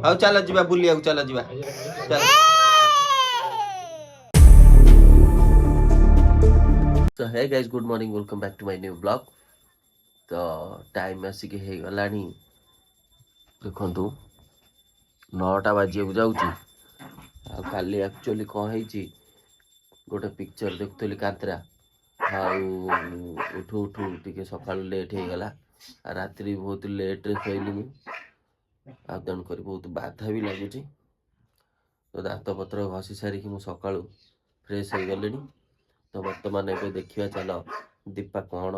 ହଉ ଚାଲ ଯିବା ବୁଲିବାକୁ, ଚାଲ ଯିବା ଚାଲ। So hey guys, good morning, welcome back to my new vlog। तो टाइम आसिक हो गलानी देखंतु 9टा बाजियाକୁ ଯାଉଛି। ଆଉ କାଲି एक्चुअली कौन है गोटे पिक्चर देखुली कांतरा ଆଉ उठू उठू टिके सकाळु लेट हो गला। रात्रि बहुत लेट रे शोइली मु आ तेणु कर बहुत बाधा भी लगुच। तो दांत पत्र घसी सारिकी मु सकाळु फ्रेश हो गले। तो बर्तमान एबे देखिया चलो दीपा कौन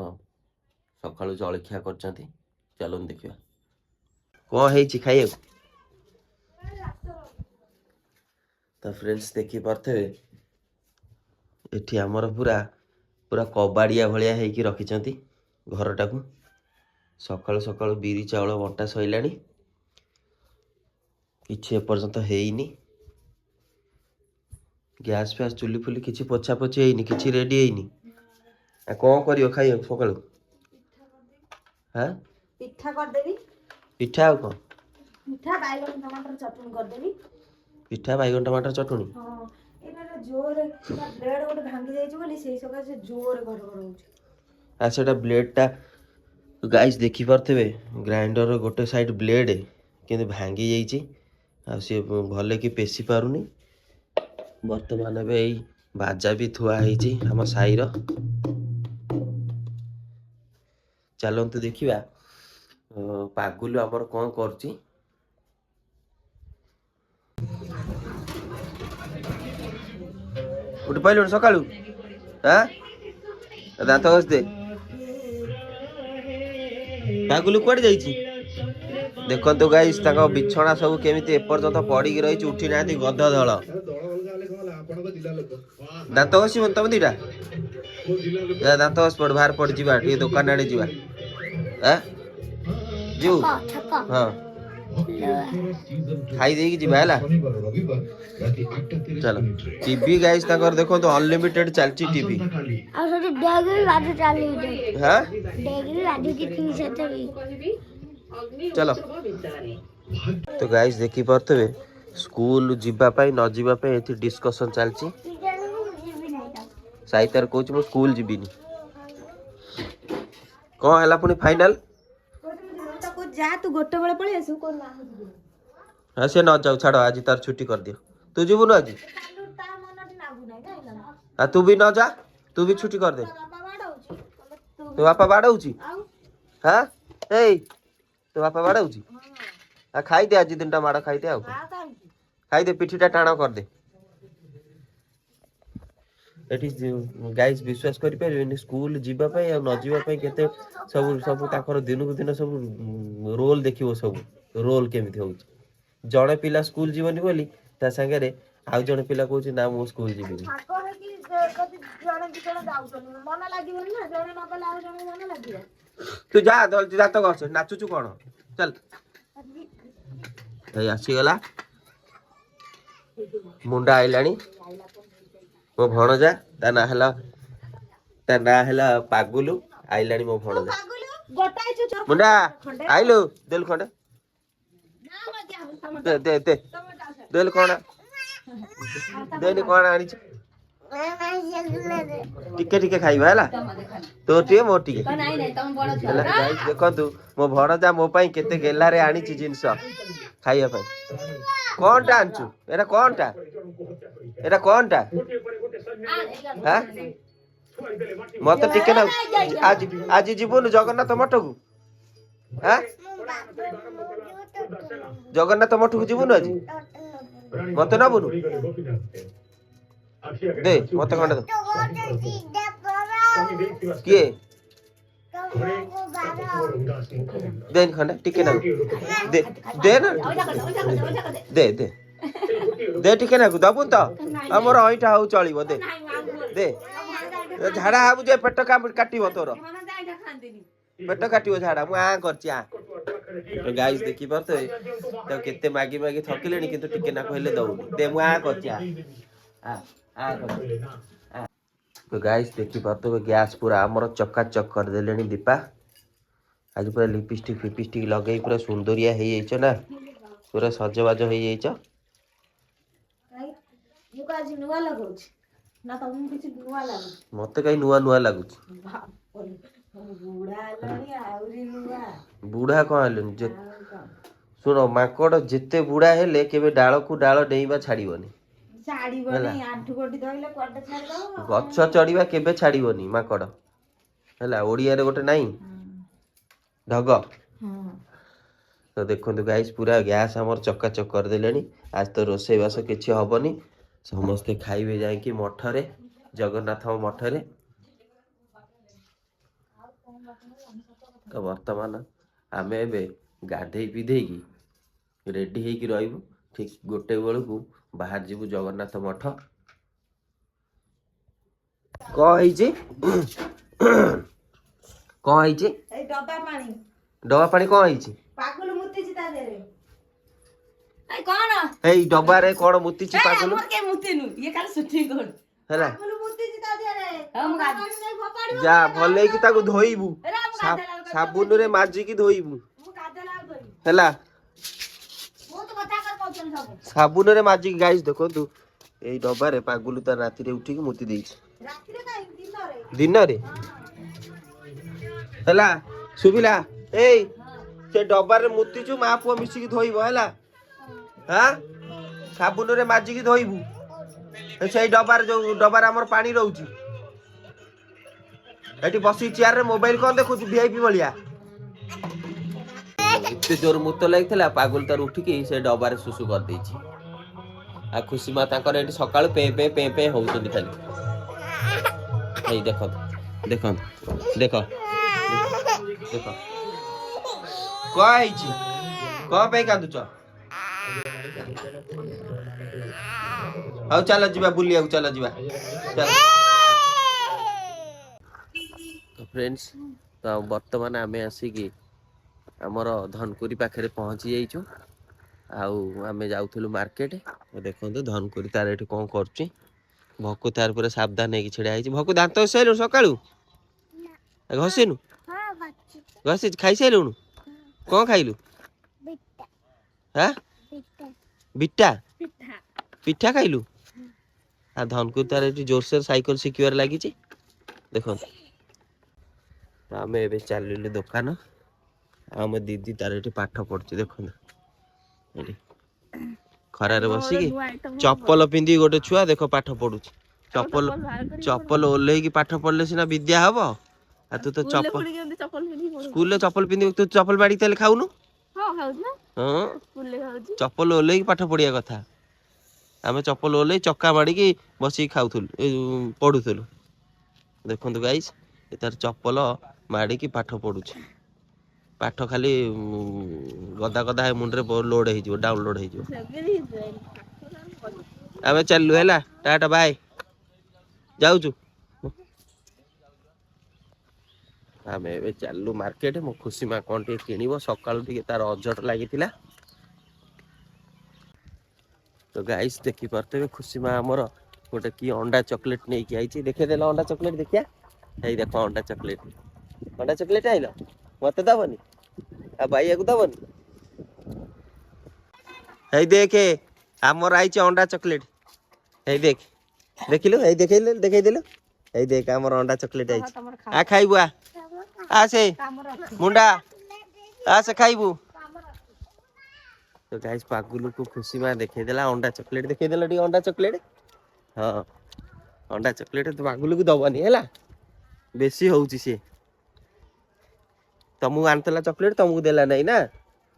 सकाळु जलखिया करछंती, चलो देखिया कौन है खाइए। तो फ्रेंड्स देखी पारे एठी हमर पूरा पूरा कबाड़िया भलिया होइकी रखिछंती घरटाକୁ। सकाळु सकाळु बिरी चाउଳ बंटा सइलानी, किछि एपर्यंत हेइनी। गैस फैस चुली फुली किछि पोछा पोछि हेइनी, किछि रेडी हेइनी। आ कौन करियो खाइयो सकाळु? हां पिठा कर देबी। पिठा आ को पिठा बैगन टमाटर चटनी कर देबी। पिठा बैगन टमाटर चटनी। हां एटा जोर ब्लेड गोटे भांगी जाइछ बोली सेही सका से जोर घर घर होछ। आ सेटा ब्लेड टा गाइस देखि परथेबे, ग्राइंडर गोटे साइड ब्लेड किंतु भांगी जाइछि। आ से भले कि पेशी पारुनी। वर्तमान एबे एई बाजा भी थुआ ହେଇछि हम साईर। चलंतु देखिबा पागुलु हमर कोन करछि। उठ पाइलो सकाळु? हां दांत घस दे। पागुलु कोड जाइछि देखंतु गाइस, ताको बिछणा सब केमिति एपर्यंत पड़ी रही उठी नांती गध दळ। दांत घसी मन तम दीटा या दांत घस पड़ बाहर पड़ जिबा टी दुकान आड़े जिबा। हां जीव हां खाई देगी जिबा हला। चलो टीवी गाइस ताकर देखो तो अनलिमिटेड चलची टीवी। आ सटी डेगी बाजू चाली दे। हां डेगी बाजू की टीवी सेट भी। चलो तो गाइस देखि परतबे स्कूल जिबा पई न जिबा पई एथि डिस्कशन चलची। साइतर कोच मु स्कूल जिबिनी को हला पुनी फाइनल को जा तू गोटे बेले पळे आसु को ना। हां से न जाऊ छाड़ो, आज तार छुट्टी कर दियो। तू जीबु न आज? ता मनटी लागु नै आ तू भी न जा, तू भी छुट्टी कर दे। तो बापा बाड़ौची? हां ए तो बापा बाड़ौची? आ खाई दे, आज दिनटा माड़ खाई दे। आ खाई दे, पिठीटा टाणा कर दे। एठी गाइस विश्वास करि परिबेनी, स्कूल जिबा पई आ न जिबा पई केते सब सब ताकर दिनकु दिन सब रोल देखिवो। सब रोल केमिति होउछ। जणे पिला स्कूल जीवनी बोली ता संगे रे आउ जणे पिला कहूची ना मो स्कूल जीवनी। थाको है कि कति जणे कि जणे दाउछन मन लागिवनी ना, जणे न गला आउ जणे मन लागिवो। तू जा जल्दी जा तो गछ नाचुचु कोन चल। ए आसी गला मुंडा आइलानी मो भणजा। ता ना हला पागुलु आइलानी मो भणजा। मुंडा आइलो देल खंडे दे दे दे देल कोन देनी कोन आनी टिके टिके खाइबा हला। तो टिके मो टिके हला। गाइस देखंतु मो भणजा मो पई केते गेला रे आनी ची जिंस खाइया पई। कोनटा आनचु? एटा कोनटा? एटा कोनटा? हां मत टिके ना आज आज जीवनु जगन्नाथ मठकू। हां जगन्नाथ मठकू जीवनु आज मत ना बुनु दे मत खंड दे के देन खंड टिके ना दे दे ना दे दे दे टिके ना दबुन तो हमर अइठा हो चलिबो। दे दे झाड़ा हाबु जे पेट काटिबो तोर पेट काटिबो झाड़ा मु आ करची आ। तो गाइस देखि परते तो केते मागी मागी थकिलेनी किंतु टिके ना कहले दउनी। दे मु आ करची आ आ तो गाइस देखि परते गैस पूरा हमर चक्का चक कर देलेनी दीपा। आज पूरा लिपस्टिक फिपिस्टिक लगे पूरा सुंदरिया हो ना पूरा सजबाज हो मत कहीं नुआ नुआ लगुच बुढ़ा कौन हेलुनि शुण माकड़ जिते बुढ़ा हेले केबे डाल को डाल डेइबा छाड़ीबनी गछ चढ़ीबा केबे छाड़ीबनी माकड़ हैला ओडिया रे गोटे नाही ढग तो देखो गाइस पूरा गैस हमर चकाचक कर देलेनी आज तो रोसे बास किछि हबनी समस्ते खाइबे जाइकी मठरे जगन्नाथ मठरे तो वर्तमान आमे एबे गाधे पिधे की रेडी हेकी रहइबु ठीक गोटे बेलू को बाहर जीवु जगन्नाथ मठ कौन है कौन है डबा पानी कौन है डबा रे कौन मुती पागल जा भले कि ताको धोइबु साबुन रे माजिकी धोइबु हैला साबुन रे माजिकी गाइस देखो तू ए डबा रे पागुलु त राती रे उठी के मुती देइछ दिन रे हैला सुबिला ए से डबा रे मुती छु मा पुआ मिसी की धोइबो हैला हां साबुन रे माजिकी धोइबु से डबा रे जो डबा रे हमर पानी रहउची एटी बसी चेयर रे मोबाइल कोन देखु वीआईपी बलिया इतने जोर मुत लगी पागल तार उठिकी से डबा रे सुसु कर देछि आ खुशी मा ताकर एटी सकाळ पे पे पे पे होउछन खाली एई देखो देखो देखो देखो कहिछि क पे कादुछ आउ चलो जीवा बुलिया चलो जीवा चलो तो फ्रेंड्स तो वर्तमान आमे आसिकी आमर धनकुरी पाखे पहुँची जाइचु आमे जाऊलु मार्केट देखो धनकुरी तार ये कौन कर भकु तार पूरा सावधान है छिड़ा है भकु दांत घसलु सका घसीनु घसी खाई सारूँ कौन खाइलु हाँ बिटा पिठा खाइलु आ धनकुरी तार ये जोरसे साइकिल शिखबार लगी देखो आम ए चलु दुकान आम दीदी तार ये पाठ पढ़ुची देख खरारे बसिकी चप्पल पिंधि गोटे छुआ देख पाठ पढ़ुची चप्पल चप्पल ओल्ल पाठ पढ़ले सीना विद्या हम आ तू तो चप्पल स्कूल चप्पल पिंधि तू चप्पल बाड़ी तेल खाऊनु चप्पल ओल्ल पाठ पढ़िया कथा आम चप्पल ओल्ल चक्का माड़ी बसिकी खाऊलु पढ़ुलु देखु गाइस तार चप्पल माड़ी पाठ पढ़ुची पाठ खाली गदा गदा है मुंडे लोड हो डाउनलोड हो आम चलु है टाटा बाय जाऊचु आम ए चलु मार्केट मो खुशी माँ कौन टे किणव सकालू टे तार अजट लगी तो गाइस देखी पारे खुशी माँ आमर गोटे कि अंडा चॉकलेट नहीं कि आई देखेदेल अंडा चॉकलेट देखिया यही देख अंडा चॉकलेट आइल मत दबनी आ भाई को दबनी है देखे आमर आई अंडा चॉकलेट है देख देखिलु है देखदेलु है देख आमर अंडा चॉकलेट आई आ खाइबु आ से मुंडा आ से खाइबु तो गाइस पागुलू को खुशी माँ देखेदेला अंडा चॉकलेट देखेदेला टी अंडा चॉकलेट हाँ अंडा चॉकलेट तो पागुलू को दबनी है बेसी होउची से तुमको आनला चॉकलेट तुमको देला नहीं ना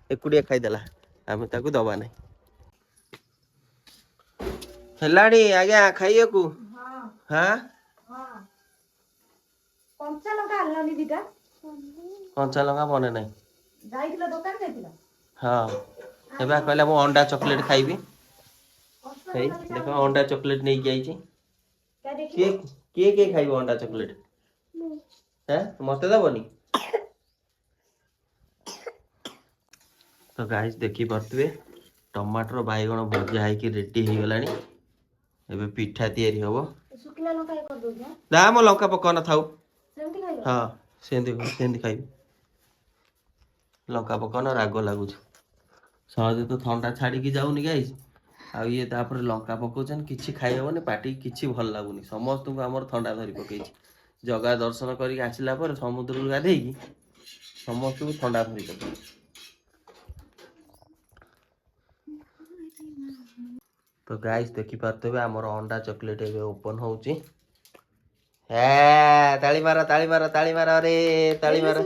एकुड़िया खाईदेला आम ताकू दबा नहीं हेलानी आज्ञा खाइए को हाँ कंचा लंका बने नहीं हाँ एबा कहला मो अंडा चॉकलेट खाइबी देखो अंडा चॉकलेट नहीं जाई किए खाइबो अंडा चॉकलेट हैं मते दबनी तो गाइस देखी पारे टमाटर बैगण भजा है रेडी हो गला एबे पिठा तैयारी हम ना मो लंका पका न था हाँ सेमती खाइबी लंका पकाउन राग लगुच सहजे तो थंडा छाड़ी जाऊनी गाइस आ ये तापर लंका पकाउछन किछि खाइबनी पाटी किछि भल लागुनी समस्त को हमर थंडा धरी पकई जगा दर्शन करके आसिला पर समुद्र गाधेई समस्त को थंडा धरी पकई तो गाइस देखि पारतबे हमर अंडा चॉकलेट एबे ओपन होउची हे ताली मारा रे ताली मारा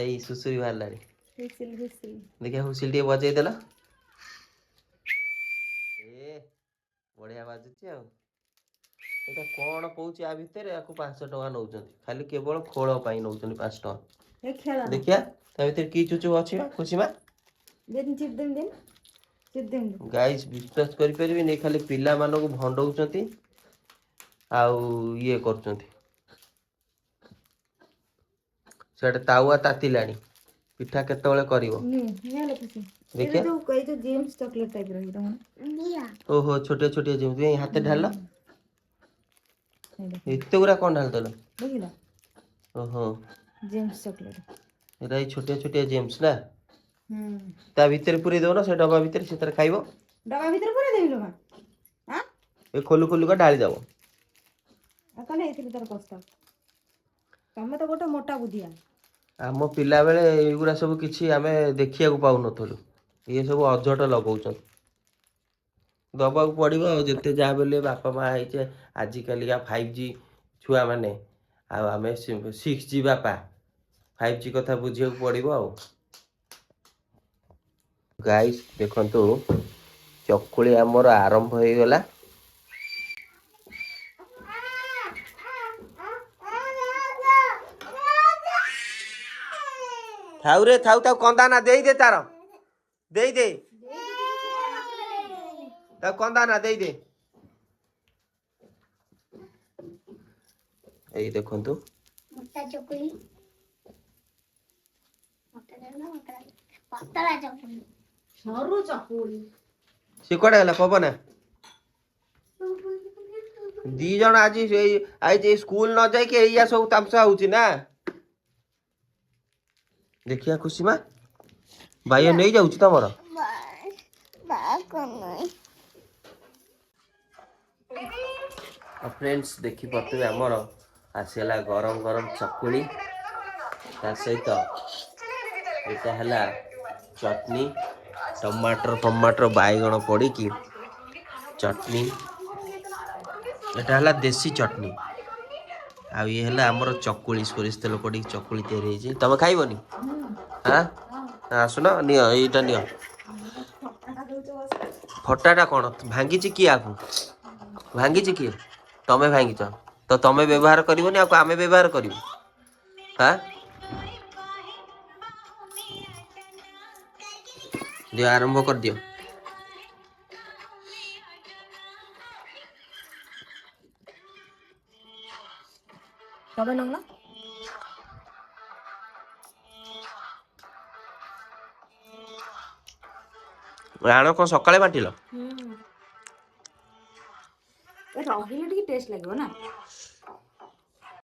एई सुसुरी बाहर लाड़ी देखिए हुसिल टे बजे देला ए बढ़िया बाजुची आ एटा कोन कहूची आ भितर याकू 500 टका नउचंती खाली केवल खोळ पाई नउचंती 5 टका ए खेला देखिया ता भितर की चुचु अछि खुशी मा दिन चिप दिन गाइस विश्वास करि परिबे नै खाली पिला मानको भंडौचंती आउ ये करचंती सेटा तावा तातिलाणी पिठा केतବେଳେ କରିବ देखिए तो कई तो जेम्स चॉकलेट टाइप रही तो ओहो छोटे छोटे जेम्स ए हाथे ढाल एते गुरा कोन ढाल दलो देखिला ओहो जेम्स चॉकलेट एराई छोटे छोटे जेम्स ना ता भीतर पूरी दो ना से डब्बा भीतर से तर खाइबो डब्बा भीतर पूरी देबी लोमा हां ए खोलु खोलु का ढाली दबो अकले एथिले तर कष्ट तमे तो गोटे मोटा बुधिया आम पिला बेले एगुरा सब किछि आमे देखिया को पाउ नथलु ये सब अजट लगाउछन दबा को पड़िबो जते जा बेले बापा मा आइचे आजि काली का 5G छुआ माने आ आमे 6G बापा 5G कथा बुझिया को पड़िबो आ गाइस देखंतु चकुली हमर आरंभ होई गला थाउ रे थाउ ताउ कंदा ना देई दे तार देई दे ताउ कंदा ना देई दे एई देखंतु मोटा चकुली पतला चकुली सरू चकुली से कोडा गला पवन दी जण आज जे स्कूल न जाय के एया सब तमसा होउची ना देखिया खुशी मा भाई नहीं जाउची तमर फ्रेंड्स देखि पतबे हमर आसेला गरम गरम चकुली ता सहित एटा हला चटनी टमाटर बाइगण पड़ी की चटनी एटा हला देसी चटनी आ ये हला हमर चकुली सोरिस तेल पड़ी चकुली तैयार हे तमे खाइबनी हां आसुना नियो एटा नियो फटाटा कोन भांगी छि की आकू भांगी छि की तमे भांगी छ तो तमे व्यवहार करबोनी आकू आमे व्यवहार करबो हां दियो आरंभ कर दियो तबे नंगला राणो को सकाळे बाटिलो ए रहिले टिके टेस्ट लागो ना